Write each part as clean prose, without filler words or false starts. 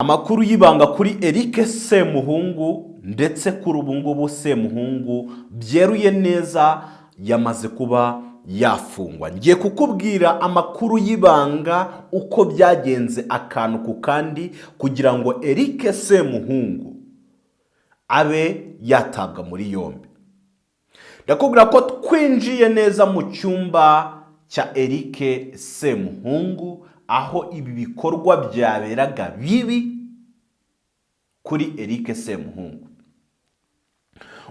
Amakuru y'ibanga kuri Eric Semuhungu ndetse kuri ubu ngubu Semuhungu byeruye neza yamaze kuba yafungwa. Ngiye kukubwira amakuru y'ibanga uko byagenze akantu ku kandi kugira ngo Eric Semuhungu abe yatabwa muri yombi. Ndakubwira ko twinjiye neza mu cyumba cya Eric Semuhungu aho ibi bikorwa byaberaga bibi kuri Eric Semuhungu.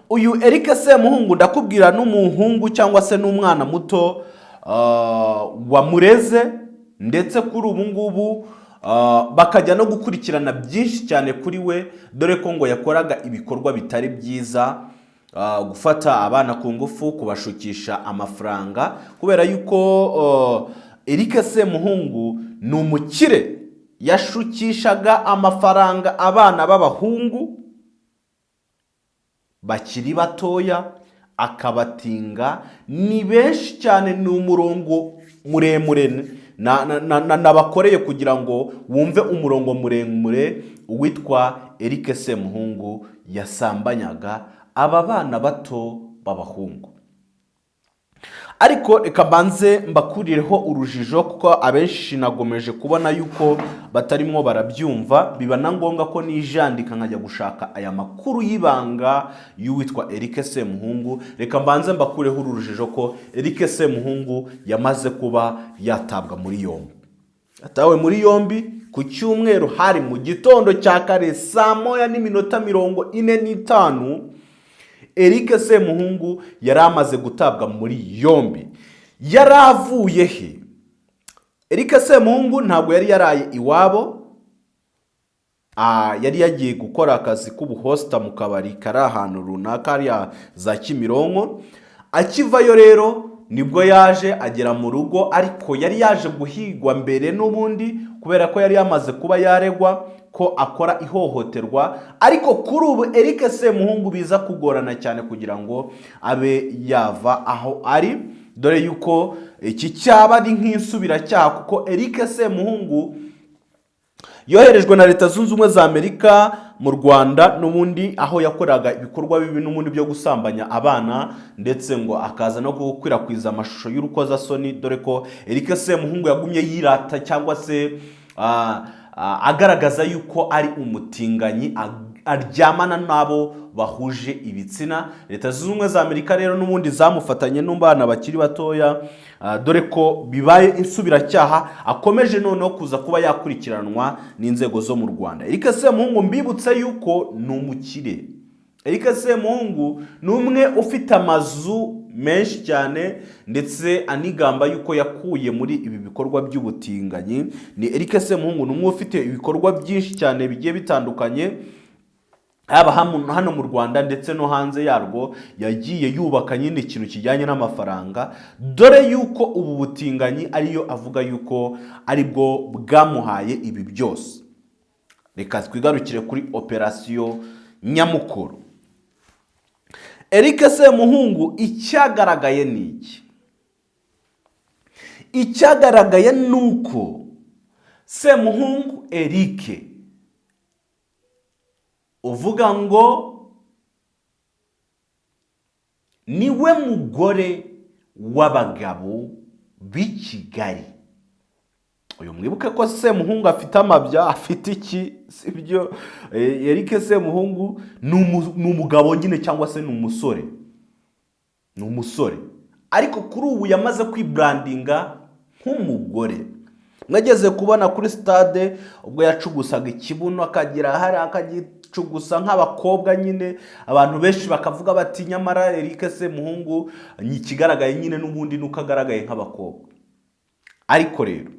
Uyu Eric Semuhungu ndakubwira n'umuhungu cyangwa se n'umwana muto wamureze, ndetse kuri ubu ngubu bakajya no gukurikirana byinshi cyane kuri we, dore ko ngo yakoraga ibikorwa bitari byiza, gufata abana ku ngufu, kubashukisha amafaranga, kubera yuko Eric Semuhungu ni umukire, yashukishaga amafaranga abana b'abahungu bakiri batoya akabatinga. Ni benshi cyane, ni umurongo muremure nabakoreye kugira ngo wumve umurongo muremure witwa Eric Semuhungu yasambanyaga aba bana bato b'abahungu. Ariko reka mbanze mbakurireho urujijo, kuko abenshi nagomeje kubona yuko batarimo barabyumva, biba na ngombwa ko nijandika nkajya gushaka aya makuru y'ibanga y'uwitwa Eric Semuhungu. Reka mbanze mbakurireho urujijo ko Eric Semuhungu yamaze kuba yatabwa muri yombi. Yatawe muri yombi ku cyumweru, hari mu gitondo cya kare saa 1:45. Eric Semuhungu yari amaze gutabwa muri yombi. Yaravuye he? Eric Semuhungu ntabwo yari yaraye iwabo, yari yagiye gukora akazi k'ubuhosta mu kabari kari ahantu runaka hariya za Kimironko. Akivayo rero nibwo yaje agera mu rugo, ariko yari yaje guhigwa mbere n'ubundi, kubera ko yari yamaze kuba yaregwa ko akora ihohoterwa. Ariko kuri ubu Eric Semuhungu biza kugorana cyane kugira ngo abe yava aho ari, dore yuko iki cyaba ari nk'insubiracyaha, kuko Eric Semuhungu yoherejwe na Leta Zunze Ubumwe za Amerika mu Rwanda n'ubundi, aho yakoraga ibikorwa bibi n'ubundi byo gusambanya abana, ndetse ngo akaza no gukwirakwiza amashusho y'urukozasoni, dore ko Eric Semuhungu yagumye yirata cyangwa se agaragaza yuko ari umutinganyi, aryamana nabo bahuje ibitsina. Leta Zunze Ubumwe za Amerika rero n'ubundi zamufatanye n'abana bakiri batoya, dore ko bibaye insubiracyaha, akomeje noneho kuza kuba yakurikiranwa n'inzego zo mu Rwanda. Eric Semuhungu mbibutse yuko ni umukire. Eric Semuhungu ni umwe ufite amazu menshi cyane, ndetse anigamba yuko yakuye muri ibi bikorwa by'ubutinganyi. Ni Eric Semuhungu ni umwe ufite ibikorwa byinshi cyane bigiye bitandukanye, haba hano mu Rwanda ndetse no hanze yarwo. Yagiye yubaka nyine ikintu kijyanye n'amafaranga, dore yuko ubu butinganyi ariyo avuga yuko aribwo bwamuhaye ibi byose. Reka twigarukire kuri operasiyo nyamukuru. Eric Semuhungu icyagaragaye ni iki? Icyagaragaye nuko Semuhungu Eric uvuga ngo niwe mugore w'abagabo b'i Kigali. Uyu mwibuke ko Semuhungu afite amabya, afite iki, sibyo? Eric Semuhungu ni umugabo nyine, cyangwa se ni umusore. Ni umusore, ariko kuri ubu yamaze kwibrandinga nk'umugore. Mwageze kubona kuri stade ubwo yacugusaga ikibuno, akagira hari akagicugusa nk'abakobwa nyine, abantu benshi bakavuga bati nyamara Eric Semuhungu ikigaragaye nyine n'ubundi nuko agaragaye nk'abakobwa. Ariko rero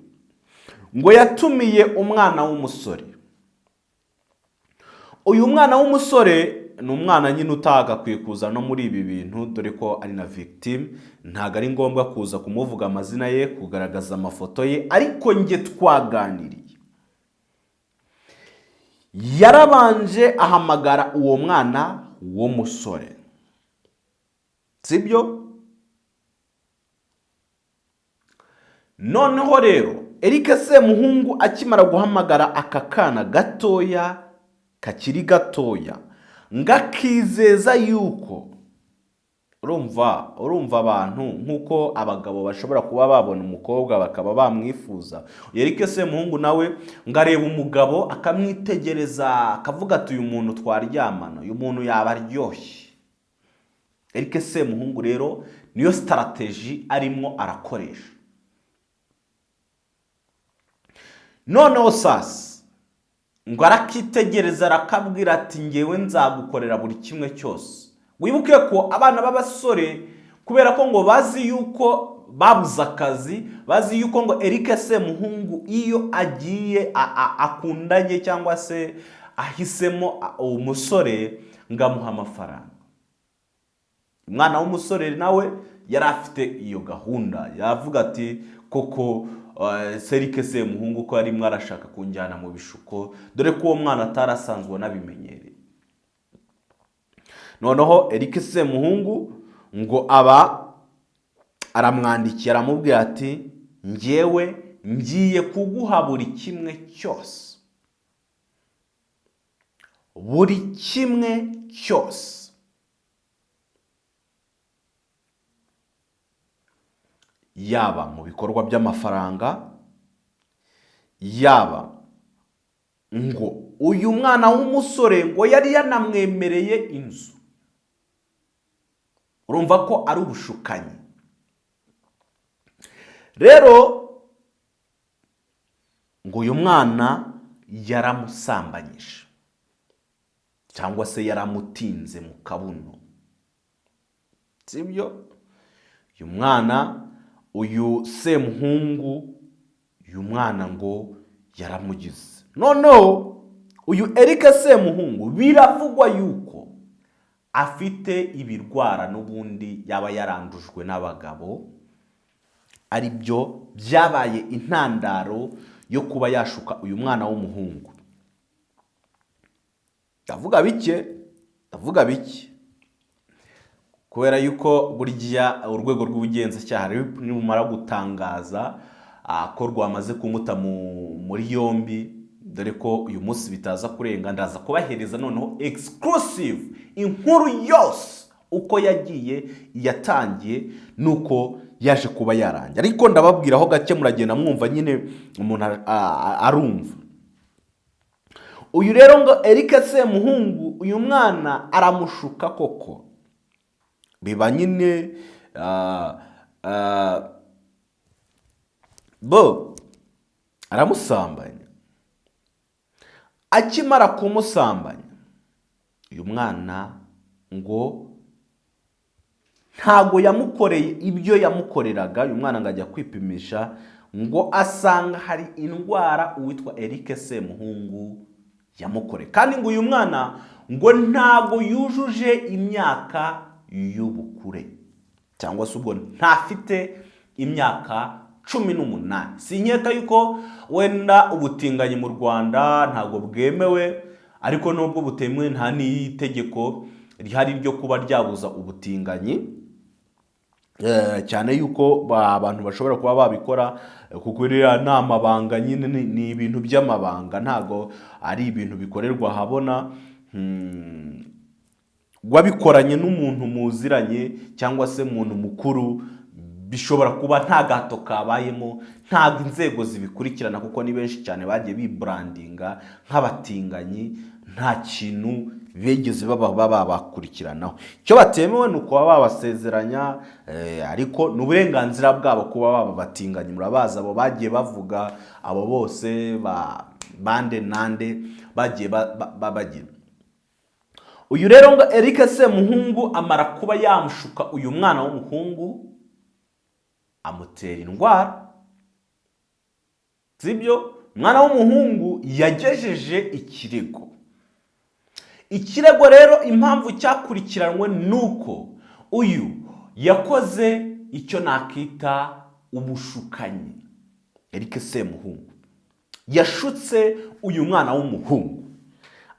ngo yatumiye umwana w'umusore. Uyu mwana w'umusore ni umwana nyine utagakwiye kuza no muri ibi bintu, dore ko ari na victim. Ntago ari ngombwa kuza kumuvuga amazina ye, kugaragaza amafoto ye, ariko nge twaganiriye. Yarabanje ahamagara uwo mwana w'umusore, sibyo? Noneho rero Eric Semuhungu akimara guhamagara aka kana gatoya kakiri gatoya ngakizeza yuko urumva abantu nkuko abagabo bashobora kuba babona umukobwa bakaba bamwifuza. Eric Semuhungu nawe ngareba umugabo akamwitegereza akavuga ati uyu muntu twaryamana, uyu muntu yaba aryoshye. Eric Semuhungu rero niyo strategy arimo arakoresha. Noneho sasa ngo arakitegereza arakabwira ati ngewe nzagukorera buri kimwe cyose. Wibuke ko abana b'abasore kubera ko ngo bazi yuko babuze akazi, bazi yuko ngo Eric Semuhungu iyo agiye akundanye cyangwa se ahisemo umusore ngamuha amafaranga. Umwana w'umusore nawe yari afite iyo gahunda, yavuga ati koko Eric Semuhungu ko arimo arashaka kunjyana mu bishuko, dore ko uwo mwana atarasanzwe nabimenyereye. Noneho Eric Semuhungu ngo aramwandikiye aramubwira ati ngewe ngiye kuguha buri kimwe cyose, buri kimwe cyose, yaba mu bikorwa by'amafaranga, yaba ngo uyu mwana w'umusore ngo yari yanamwemereye inzu. Urumva ko ari ubushukanyi. Rero ngo uyu mwana yaramusambanyije cyangwa se yaramutinze mu kabuno, sibyo? Uyu mwana, uyu Semuhungu, uyu mwana ngo yaramugize. Noneho uyu Eric Semuhungu biravugwa yuko afite ibirwara n'ubundi yaba yarandujwe n'abagabo, ari byo byabaye intandaro yo kuba yashuka uyu mwana w'umuhungu. Ndavuga bike kubera yuko burya urwego rw'ubugenzacyaha rumara gutangaza ko rwamaze kumuta muri yombi, dore ko uyu munsi bitaza kurenga, ndaza kubahereza noneho exclusive inkuru yose uko yatangiye nuko yaje kuba yarangiye. Ariko ndababwiraho gake muragenda mwumva nyine umuntu arumva. Uyu rero ngo Eric Semuhungu uyu mwana aramushuka koko, biba nyine aramusambanya. Akimara kumusambanya uyu mwana ngo ntago yamukoreye ibyo yamukoreraga. Uyu mwana ngo ajya kwipimisha ngo asanga hari indwara uwitwa Eric Semuhungu yamukoreye, kandi ngo uyu mwana ngo ntago yujuje imyaka y'ubukure, cyangwa se ubwo ntafite imyaka 18. Sinkeka yuko wenda ubutinganyi mu Rwanda ntago bwemewe, ariko nubwo butemewe nta n'itegeko rihari ryo kuba ryabuza ubutinganyi, cyane yuko abantu bashobora kuba babikora kuko rero ni amabanga nyine, ni ibintu by'amabanga, ntago ari ibintu bikorerwa habona. Wabikoranye n'umuntu muziranye cyangwa se umuntu mukuru, bishobora kuba nta gato kabayemo, ntago inzego zibikurikirana kuko ni benshi cyane bagiye bibrandinga nk'abatinganyi, nta kintu begeze bakurikiranaho. Icyo batemewe ni ukuba babasezeranya, ariko ni uburenganzira bwabo kuba baba batinganyi. Murabaza abo bagiye bavuga, abo bose bande nande bagiye babagira. Uyu rero ngo Eric Semuhungu amara kuba yamushuka uyu mwana w'umuhungu, amutera indwara, sibyo? Mwana w'umuhungu yagejeje ikirego rero impamvu cyakurikiranwe nuko uyu yakoze icyo nakita ubushukanyi. Eric Semuhungu yashutse uyu mwana w'umuhungu.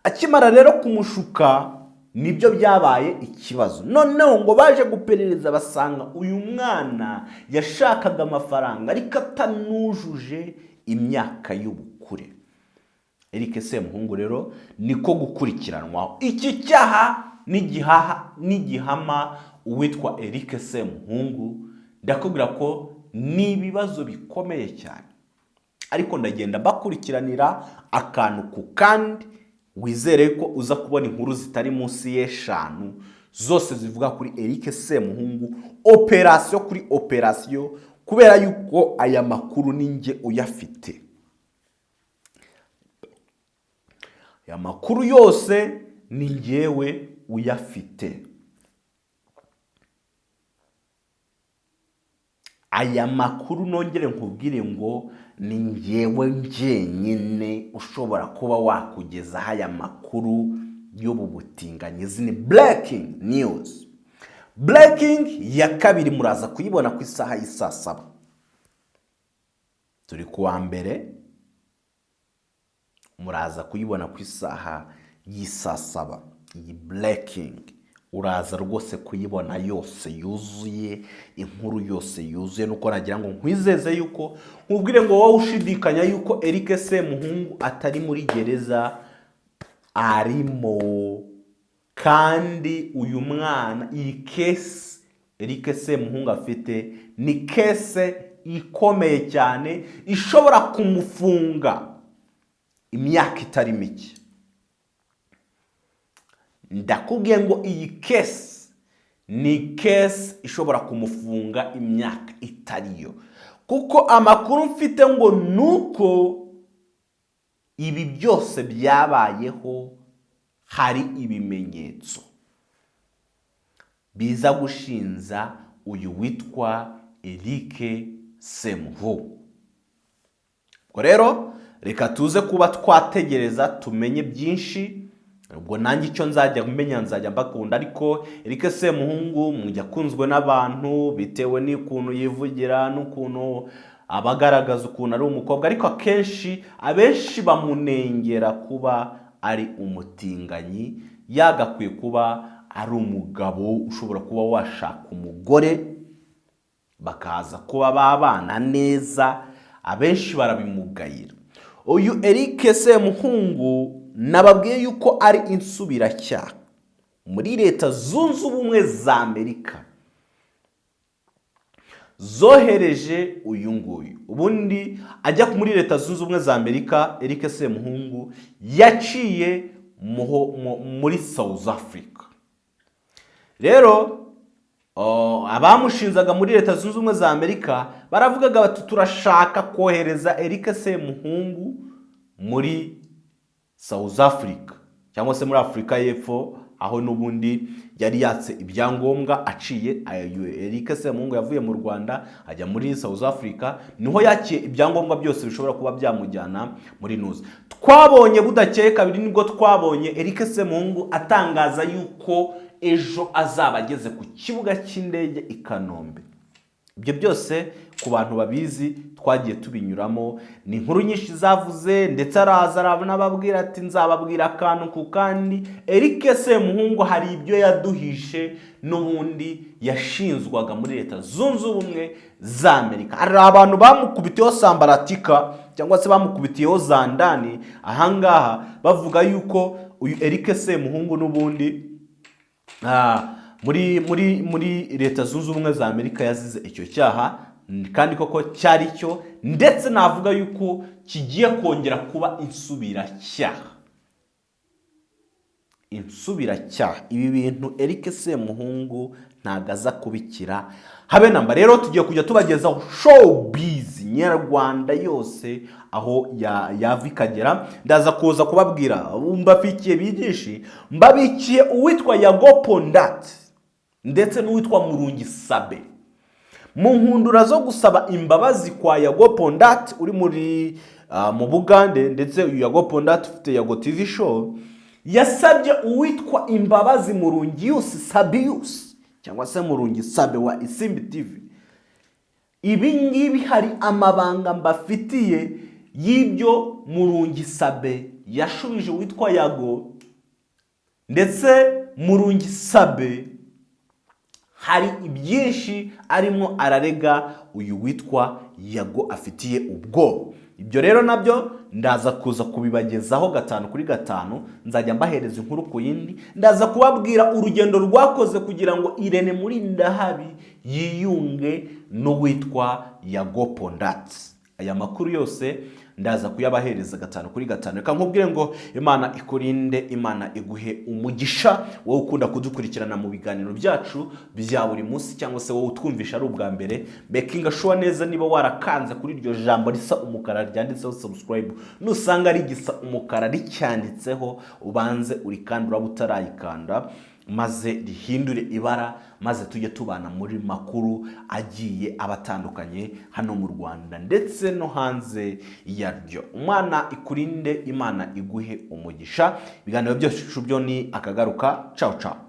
Akimara rero kumushuka nibyo byabaye ikibazo. Noneho ngo baje guperereza basanga uyu mwana yashakaga amafaranga ariko atanujuje imyaka y'ubukure. Eric Semuhungu rero niko gukurikiranwaho. Iki cyaha n'igihama uwitwa Eric Semuhungu, ndakubwira ko ni ibibazo bikomeye cyane, ariko ndagenda bakurikiranira akantu ku kandi, wizere ko uza kubona inkuru zitari munsi y'eshanu zose zivuga kuri Eric Semuhungu, operasiyo kuri operasiyo, kubera yuko aya makuru ninjye uyafite. Aya makuru yose ni njyewe uyafite. Aya makuru nongere nkubwire ngo ni njyewe njyenyine ushobora kuba wakugezaho aya makuru y'ubu butinganyi. Zini breaking news. Breaking ya kabiri muraza kuyibona ku isaha y'isa 7. Turi kuwa mbere, muraza kuyibona ku isaha y'isa 7. Iyi breaking uraza rwose kuyibona yose yuzuye, inkuru yose yuzuye. Nuko nagira ngo nkwizeze yuko nkubwire ngo wowe ushidikanya yuko Eric Semuhungu atari muri gereza, arimo. Kandi uyu mwana, iyi case Eric Semuhungu afite ni case ikomeye cyane, ishobora kumufunga imyaka itari mike. Ndakubwiye ngo iyi case ni case ishobora kumufunga imyaka itariyo, kuko amakuru mfite ngo nuko ibi byose byabayeho hari ibimenyetso biza gushinza uyu witwa Eric Semuhungu. Ubwo rero reka tuze kuba twategereza tumenye byinshi. Ubwo nanjye icyo nzajya kumenya nzajya mbakunda, ariko Eric Semuhungu mujya kunzwe n'abantu bitewe n'ukuntu yivugira n'ukuntu abagaragaza ukuntu ari umukobwa, ariko abenshi bamunengera kuba ari umutinganyi. Yagakwiye kuba ari umugabo ushobora kuba washaka umugore bakaza kuba babana neza. Abenshi barabimugayira. Uyu Eric Semuhungu nababwiye yuko ari insubiracyaha muri Leta Zunze Ubumwe za Amerika zohereje uyu nguyu. Ubundi ajya muri Leta Zunze Ubumwe za Amerika, Eric Semuhungu yaciye muri South Africa. Rero abamushinzaga muri Leta Zunze Ubumwe za Amerika baravugaga bati turashaka kohereza Eric Semuhungu muri South Africa cyangwa se muri Afrika y'Epfo, aho n'ubundi yari yatse ibyangombwa aciye. Eric Semuhungu yavuye mu Rwanda ajya muri South Africa, niho yakiye ibyangombwa byose bishobora kuba byamujyana muri nuza. Twabonye budakeye kabiri nibwo twabonye Eric Semuhungu atangaza yuko ejo azaba ageze ku kibuga cy'indege i Kanombe. Ibyo byose ku bantu babizi twagiye tubinyuramo, ni inkuru nyinshi zavuze, ndetse araza n'ababwira ati nzababwira akantu ku kandi. Eric Semuhungu hari ibyo yaduhishe n'ubundi yashinzwaga muri Leta Zunze Ubumwe za Amerika. Hari abantu bamukubitiyeho sambaratika cyangwa se bamukubitiyeho zandani ahangaha bavuga yuko uyu Eric Semuhungu n'ubundi muri Leta Zunze Ubumwe za Amerika yazize icyo cyaha, kandi koko cyari cyo, ndetse navuga yuko kigiye kongera kuba insubiracyaha. Ibi bintu Eric Semuhungu ntagaza kubikira habe namba. Rero tugiye kujya tubagezaho showbiz nyarwanda yose aho yava ikagera. Ndaza kuza kubabwira mbafikiye bigishi, mbabikiye uwitwa Yago Pondat ndetse n'uwitwa Murungi Sabe. Mu nkundura zo gusaba imbabazi kwa Yago Pondat uri mu Bugande, ndetse uyu Yago Pondat ufite Yago TV show, yasabye uwitwa imbabazi Murungius Sabius cyangwa se Murungi Sabe wa Isimbi TV. Ibi ngibi hari amabanga mbafitiye y'ibyo Murungi Sabe yashubije uwitwa Yago, ndetse Murungi Sabe hari ibyinshi arimo ararega uyu witwa Yago afitiye ubwo. ibyo rero nabyo ndaza kuza kubibagezaho 5/5, nzajya mbahereza inkuru ku yindi, ndaza kubabwira urugendo rwakoze kugira ngo Irene Murindahabi yiyunge n'uwitwa Yago Pondat. Aya makuru yose ndaza kuyabahereza 5/5. Reka nkubwire ngo Imana ikurinde, Imana iguhe umugisha, wowe ukunda kudukurikirana mu biganiro byacu bya buri munsi, cyangwa se wowe utwumvisha ari ubwa mbere, making sure neza niba warakanze kuri iryo jambo risa umukara ryanditseho subscribe, nusanga rigisa umukara ricyanditseho ubanze urikanda uraba utarayikanda, maze rihindure ibara, maze tujye tubana muri makuru agiye abatandukanye hano mu Rwanda ndetse no hanze yaryo. Imana ikurinde, Imana iguhe umugisha. Ibiganiro byacu byo ni akagaruka. Ciao ciao.